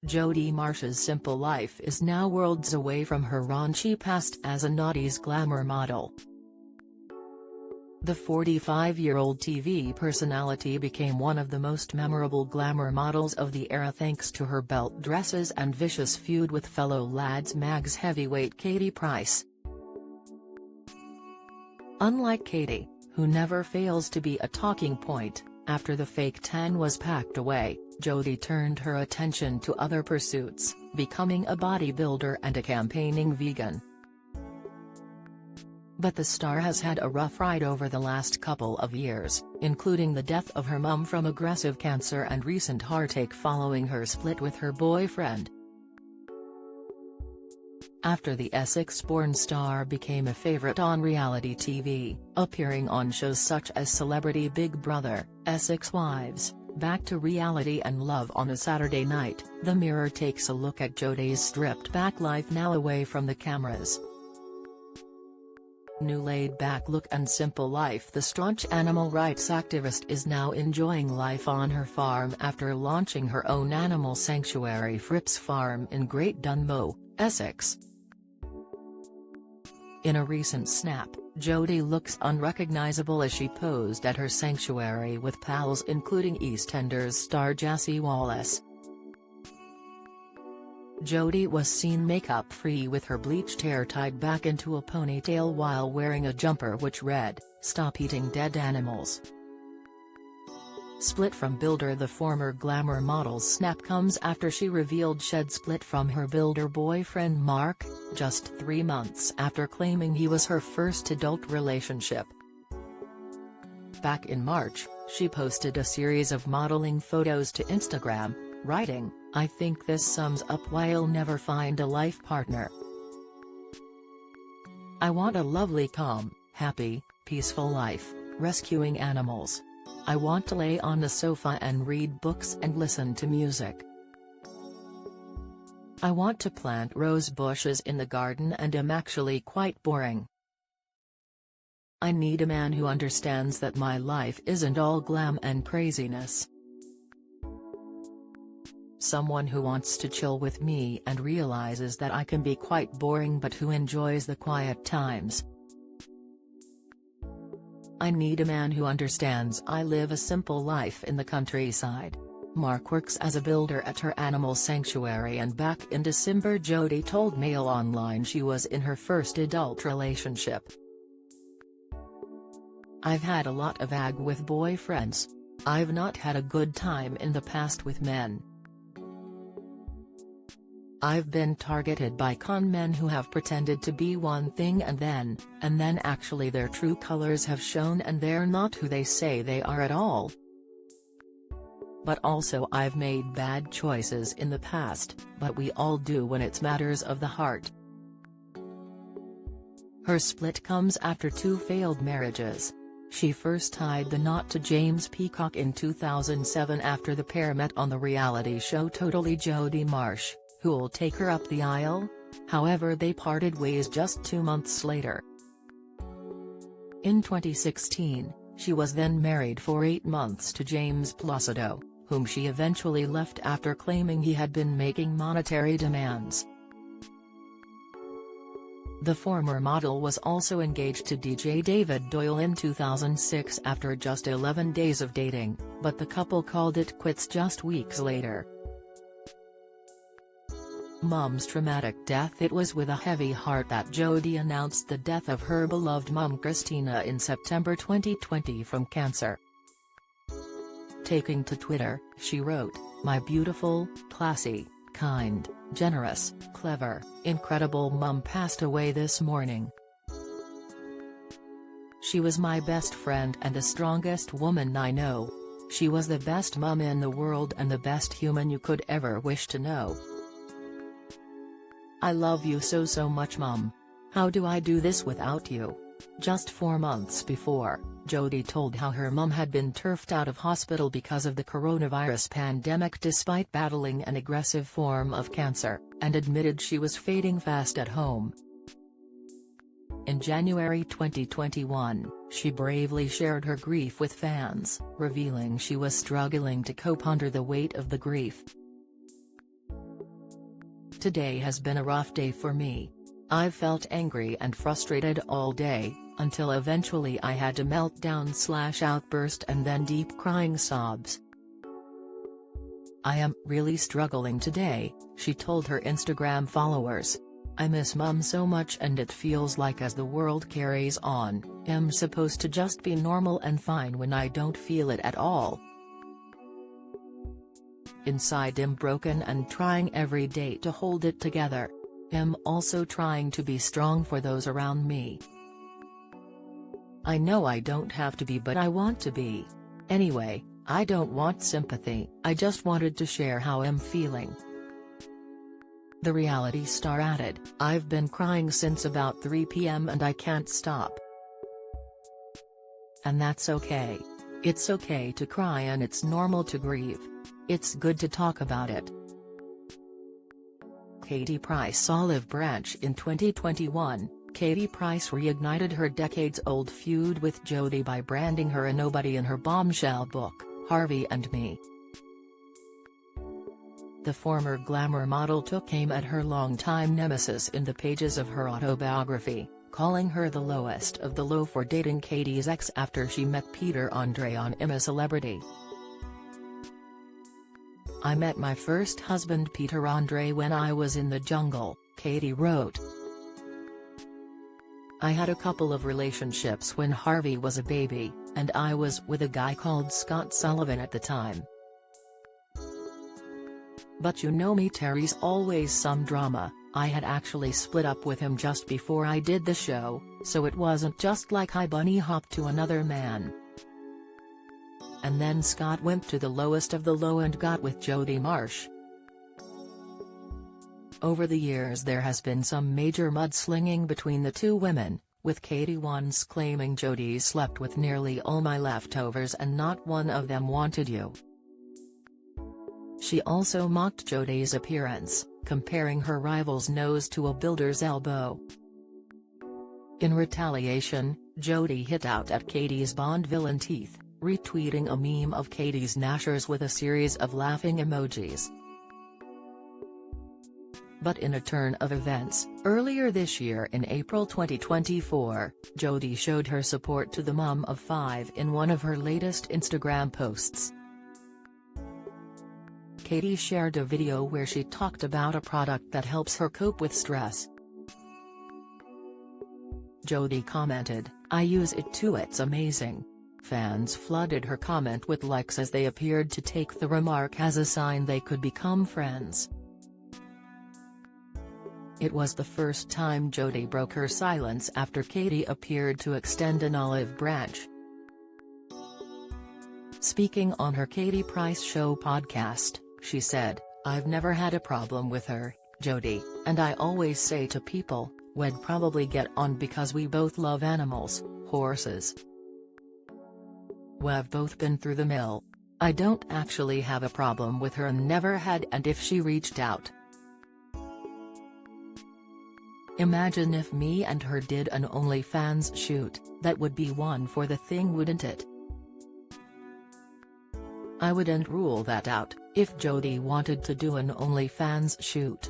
Jodie Marsh's simple life is now worlds away from her raunchy past as a noughties glamour model. The 45-year-old TV personality became one of the most memorable glamour models of the era thanks to her belt dresses and vicious feud with fellow Lads mag's heavyweight Katie Price. Unlike Katie, who never fails to be a talking point, after the fake tan was packed away, Jodie turned her attention to other pursuits, becoming a bodybuilder and a campaigning vegan. But the star has had a rough ride over the last couple of years, including the death of her mum from aggressive cancer and recent heartache following her split with her boyfriend. After the Essex-born star became a favorite on reality TV, appearing on shows such as Celebrity Big Brother, Essex Wives, Back to Reality and Love on a Saturday Night, The Mirror takes a look at Jodie's stripped-back life now away from the cameras. New laid-back look and simple life. The staunch animal rights activist is now enjoying life on her farm after launching her own animal sanctuary Fripp's Farm in Great Dunmow, Essex. In a recent snap, Jodie looks unrecognizable as she posed at her sanctuary with pals including EastEnders star Jessie Wallace. Jodie was seen makeup-free with her bleached hair tied back into a ponytail while wearing a jumper which read, "Stop eating dead animals." Split from Builder. The former glamour model's snap comes after she revealed she'd split from her Builder boyfriend Mark, just 3 months after claiming he was her first adult relationship. Back in March, she posted a series of modeling photos to Instagram, writing, "I think this sums up why I'll never find a life partner. I want a lovely, calm, happy, peaceful life, rescuing animals. I want to lay on the sofa and read books and listen to music. I want to plant rose bushes in the garden and am actually quite boring. I need a man who understands that my life isn't all glam and craziness. Someone who wants to chill with me and realizes that I can be quite boring but who enjoys the quiet times. I need a man who understands I live a simple life in the countryside." Mark works as a builder at her animal sanctuary, and back in December Jodie told Mail Online she was in her first adult relationship. "I've had a lot of ag with boyfriends. I've not had a good time in the past with men. I've been targeted by con men who have pretended to be one thing and then actually their true colors have shown and they're not who they say they are at all. But also I've made bad choices in the past, but we all do when it's matters of the heart." Her split comes after 2 failed marriages. She first tied the knot to James Peacock in 2007 after the pair met on the reality show Totally. Jodie Marsh, who'll take her up the aisle? However, they parted ways just 2 months later. In 2016, she was then married for 8 months to James Placido, whom she eventually left after claiming he had been making monetary demands. The former model was also engaged to DJ David Doyle in 2006 after just 11 days of dating, but the couple called it quits just weeks later. Mum's traumatic death. It was with a heavy heart that Jodie announced the death of her beloved mum Christina in September 2020 from cancer. Taking to Twitter, she wrote, "My beautiful, classy, kind, generous, clever, incredible mum passed away this morning. She was my best friend and the strongest woman I know. She was the best mum in the world and the best human you could ever wish to know. I love you so much, Mum. How do I do this without you?" Just 4 months before, Jodie told how her mum had been turfed out of hospital because of the coronavirus pandemic despite battling an aggressive form of cancer, and admitted she was fading fast at home. In January 2021, she bravely shared her grief with fans, revealing she was struggling to cope under the weight of the grief. Today has been a rough day for me. I've felt angry and frustrated all day, until eventually I had a meltdown/outburst and then deep crying sobs. I am really struggling today, she told her Instagram followers. I miss Mum so much and it feels like as the world carries on, I'm supposed to just be normal and fine when I don't feel it at all. Inside I'm broken and trying every day to hold it together. I'm also trying to be strong for those around me. I know I don't have to be, but I want to be. Anyway, I don't want sympathy, I just wanted to share how I'm feeling. The reality star added, I've been crying since about 3 p.m. and I can't stop. And that's okay. It's okay to cry and it's normal to grieve. It's good to talk about it. Katie Price olive branch. In 2021, Katie Price reignited her decades-old feud with Jodie by branding her a nobody in her bombshell book, Harvey and Me. The former glamour model took aim at her longtime nemesis in the pages of her autobiography, calling her the lowest of the low for dating Katie's ex after she met Peter Andre on I'm a Celebrity. I met my first husband Peter Andre when I was in the jungle, Katie wrote. I had a couple of relationships when Harvey was a baby, and I was with a guy called Scott Sullivan at the time. But you know me, Terry's always some drama. I had actually split up with him just before I did the show, so it wasn't just like I bunny hopped to another man. And then Scott went to the lowest of the low and got with Jodie Marsh. Over the years there has been some major mudslinging between the two women, with Katie once claiming Jodie slept with nearly all my leftovers and not one of them wanted you. She also mocked Jodie's appearance, comparing her rival's nose to a builder's elbow. In retaliation, Jodie hit out at Katie's Bond villain teeth, retweeting a meme of Katie's gnashers with a series of laughing emojis. But in a turn of events, earlier this year in April 2024, Jodie showed her support to the mum of 5 in one of her latest Instagram posts. Katie shared a video where she talked about a product that helps her cope with stress. Jodie commented, "I use it too, it's amazing." Fans flooded her comment with likes as they appeared to take the remark as a sign they could become friends. It was the first time Jodie broke her silence after Katie appeared to extend an olive branch. Speaking on her Katie Price Show podcast, she said, "I've never had a problem with her, Jodie, and I always say to people, we'd probably get on because we both love animals, horses. We've both been through the mill. I don't actually have a problem with her and never had, and if she reached out. Imagine if me and her did an OnlyFans shoot, that would be one for the thing, wouldn't it? I wouldn't rule that out, if Jodie wanted to do an OnlyFans shoot."